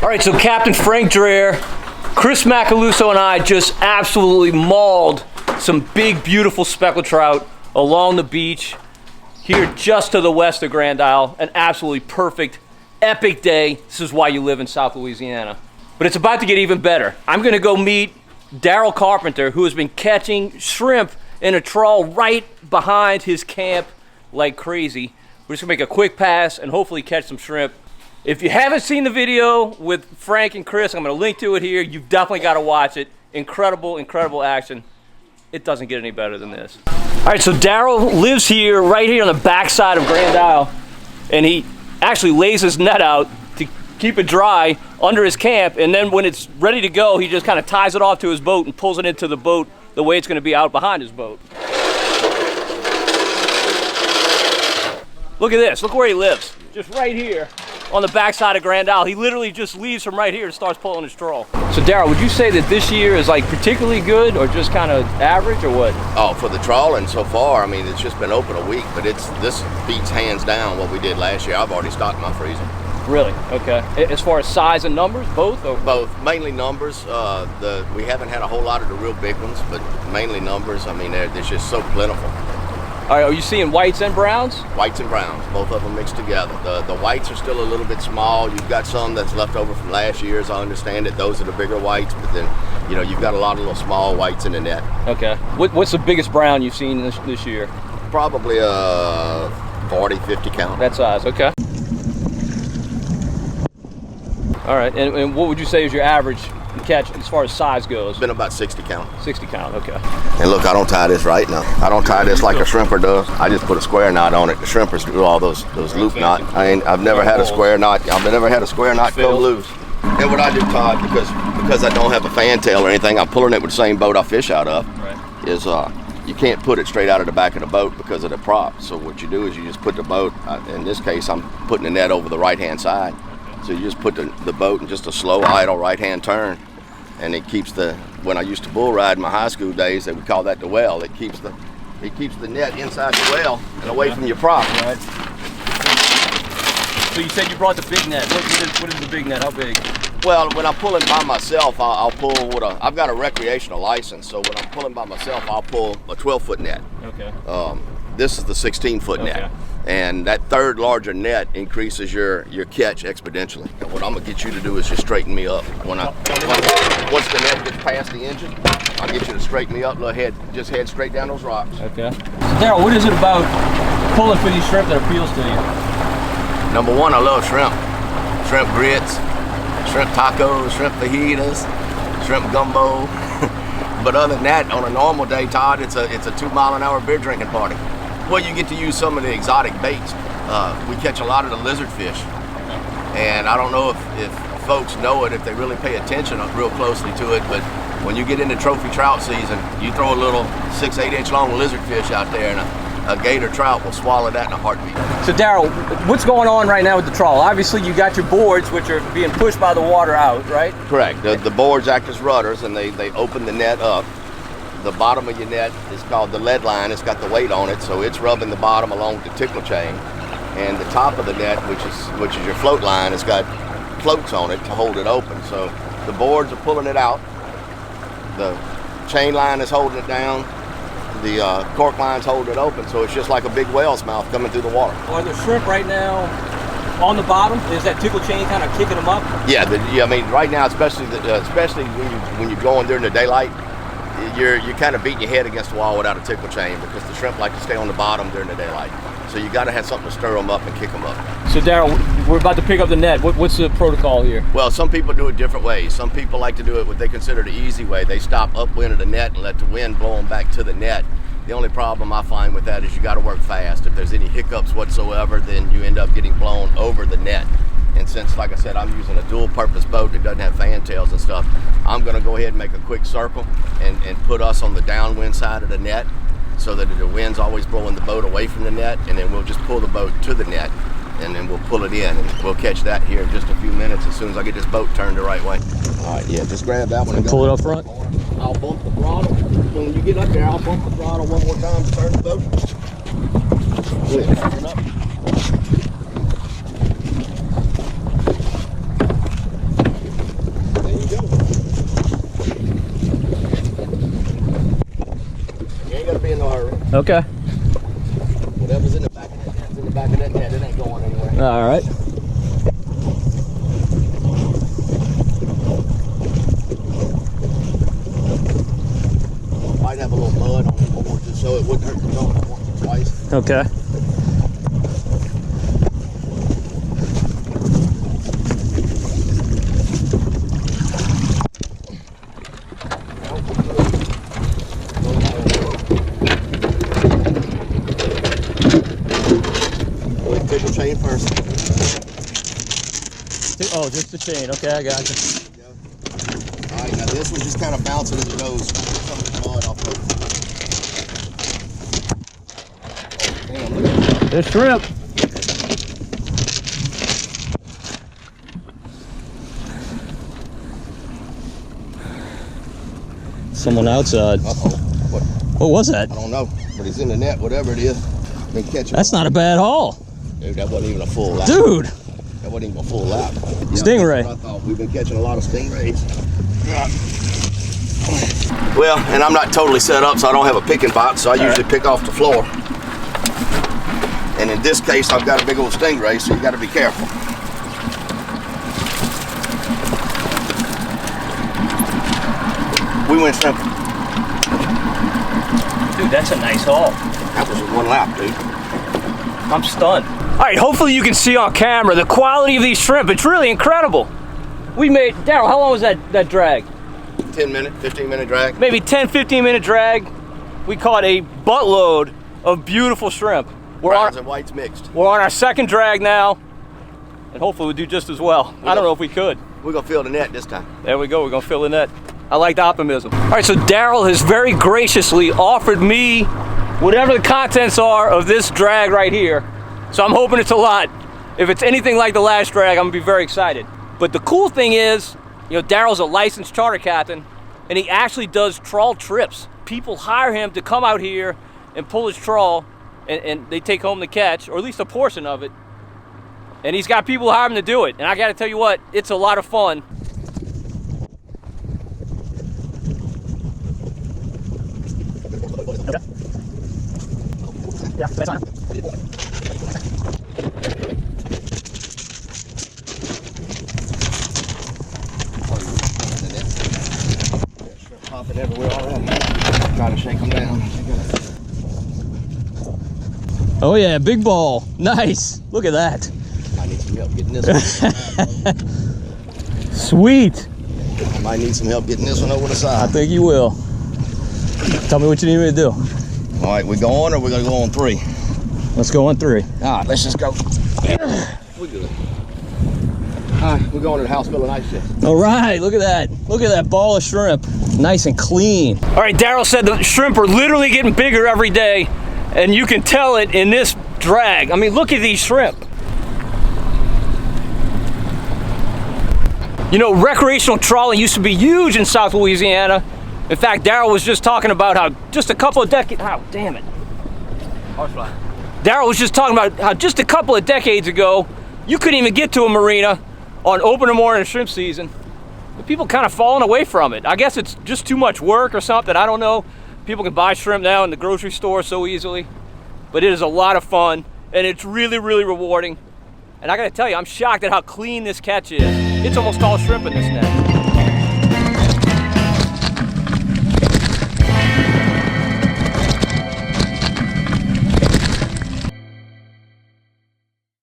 All right, so Captain Frank Dreher, Chris Macaluso, and I just absolutely mauled some big, beautiful speckled trout along the beach here just to the west of Grand Isle. An absolutely perfect, epic day. This is why you live in South Louisiana. But it's about to get even better. I'm gonna go meet Daryl Carpenter, who has been catching shrimp in a trawl right behind his camp like crazy. We're just gonna make a quick pass and hopefully catch some shrimp. If you haven't seen the video with Frank and Chris, I'm gonna link to it here. You've definitely gotta watch it. Incredible, incredible action. It doesn't get any better than this. All right, so Daryl lives here, right here on the backside of Grand Isle, and he actually lays his net out to keep it dry under his camp, and then when it's ready to go, he just kind of ties it off to his boat and pulls it into the boat the way it's gonna be out behind his boat. Look at this, look where he lives. Just right here on the backside of Grand Isle. He literally just leaves from right here and starts pulling his trawl. So Daryl, would you say that this year is like particularly good or just kind of average or what? Oh, for the trawling so far, I mean, it's just been open a week, but this beats hands down what we did last year. I've already stocked my freezer. Really? Okay. As far as size and numbers, both? Or? Both. Mainly numbers. We haven't had a whole lot of the real big ones, but mainly numbers. I mean, they're just so plentiful. All right, are you seeing whites and browns? Whites and browns, both of them mixed together. The whites are still a little bit small. You've got some that's left over from last year's. I understand it. Those are the bigger whites, but then, you know, you've got a lot of little small whites in the net. Okay. What's the biggest brown you've seen this year? Probably a 40, 50 count. That size, okay. All right, and what would you say is your average catch as far as size goes? It's been about 60 count. 60 count, okay. And look, I don't tie this right now. I don't tie this like a shrimper does. I just put a square knot on it. The shrimpers do all those loop knots. I've never had a square knot. I've never had a square knot come loose. And what I do, Todd, because I don't have a fantail or anything, I'm pulling it with the same boat I fish out of. Right. Is you can't put it straight out of the back of the boat because of the prop. So what you do is you just put the boat. In this case, I'm putting the net over the right-hand side. So you just put the boat in just a slow, idle right-hand turn. And it keeps when I used to bull ride in my high school days, they would call that the well. It keeps the net inside the well and away from your prop. Right. So you said you brought the big net. What is the big net? How big? Well, when I'm pulling by myself, I'll pull I've got a recreational license, so when I'm pulling by myself, I'll pull a 12-foot net. Okay. This is the 16-foot net. And that third larger net increases your catch exponentially. And what I'm gonna get you to do is just straighten me up. Once the net gets past the engine, I'll get you to straighten me up, just head straight down those rocks. Okay. So Daryl, what is it about pulling for these shrimp that appeals to you? Number one, I love shrimp. Shrimp grits, shrimp tacos, shrimp fajitas, shrimp gumbo. But other than that, on a normal day, Todd, it's a 2-mile-an-hour beer drinking party. Well, you get to use some of the exotic baits. We catch a lot of the lizard fish. And I don't know if folks know it, if they really pay attention real closely to it, but when you get into trophy trout season, you throw a little 6-8 inch long lizard fish out there and a gator trout will swallow that in a heartbeat. So Daryl, what's going on right now with the trawl? Obviously you got your boards which are being pushed by the water out, right? Correct. The boards act as rudders and they open the net up. The bottom of your net is called the lead line. It's got the weight on it, so it's rubbing the bottom along with the tickle chain. And the top of the net, which is your float line, has got floats on it to hold it open. So the boards are pulling it out. The chain line is holding it down. The cork line's holding it open. So it's just like a big whale's mouth coming through the water. Are the shrimp right now on the bottom? Is that tickle chain kind of kicking them up? Yeah, I mean, right now, especially when you're going during the daylight, you're kind of beating your head against the wall without a tickle chain because the shrimp like to stay on the bottom during the daylight. So you got to have something to stir them up and kick them up. So Daryl, we're about to pick up the net. What's the protocol here? Well, some people do it different ways. Some people like to do it what they consider the easy way. They stop upwind of the net and let the wind blow them back to the net. The only problem I find with that is you got to work fast. If there's any hiccups whatsoever, then you end up getting blown over the net. And since, like I said, I'm using a dual-purpose boat that doesn't have fantails and stuff, I'm going to go ahead and make a quick circle and put us on the downwind side of the net so that the wind's always blowing the boat away from the net, and then we'll just pull the boat to the net, and then we'll pull it in, and we'll catch that here in just a few minutes as soon as I get this boat turned the right way. All right, yeah, just grab that one and pull it up front. I'll bump the throttle. When you get up there, I'll bump the throttle one more time to turn the boat. Good. Turn up. Okay. Whatever's in the back of that net's in the back of that net. It ain't going anywhere. All right. Might have a little mud on the board just so it wouldn't hurt the boat once or twice. Okay. Take the chain first. Oh, just the chain. Okay, I got you. All right, now this one just kind of bouncing as it goes. Some of the mud off of it. Oh, damn, look at that. There's shrimp. Someone outside. Uh-oh. What was that? I don't know, but it's in the net, whatever it is. Been catching. That's not a bad haul. Dude, that wasn't even a full lap. Dude. That wasn't even a full lap. Stingray. I thought we've been catching a lot of stingrays. Well, and I'm not totally set up, so I don't have a picking box, so I usually pick off the floor. And in this case, I've got a big old stingray, so you got to be careful. We went shrimping. Dude, that's a nice haul. That was one lap, dude. I'm stunned. All right, hopefully you can see on camera the quality of these shrimp. It's really incredible. We made, Daryl, how long was that drag? 10-minute, 15-minute drag. Maybe 10, 15-minute drag. We caught a buttload of beautiful shrimp. Browns and whites mixed. We're on our second drag now, and hopefully we'll do just as well. I don't know if we could. We're gonna fill the net this time. There we go, we're gonna fill the net. I like the optimism. All right, so Daryl has very graciously offered me whatever the contents are of this drag right here. So I'm hoping it's a lot. If it's anything like the last drag, I'm gonna be very excited. But the cool thing is, you know, Daryl's a licensed charter captain, and he actually does trawl trips. People hire him to come out here and pull his trawl, and they take home the catch, or at least a portion of it. And he's got people hire him to do it. And I gotta tell you what, it's a lot of fun. Yeah, that's on. Popping everywhere already. Try to shake them down. Oh yeah, big ball. Nice. Look at that. I need some help getting this one. Sweet. I might need some help getting this one over the I side. think you will. Tell me what you need me to do. All right, we going or we're gonna go on 3? Let's go on 3. All right, let's just go. We're good. All right, we're going to the house full of ice shit. All right, look at that. Look at that ball of shrimp. Nice and clean. All right, Daryl said the shrimp are literally getting bigger every day, and you can tell it in this drag. I mean, look at these shrimp. You know, recreational trawling used to be huge in South Louisiana. In fact, Daryl was just talking about how just a couple of decades, damn it. Daryl was just talking about how just a couple of decades ago, you couldn't even get to a marina on opening morning shrimp season. But people kind of fallen away from it. I guess it's just too much work or something, I don't know. People can buy shrimp now in the grocery store so easily. But it is a lot of fun, and it's really, really rewarding. And I gotta tell you, I'm shocked at how clean this catch is. It's almost all shrimp in this net.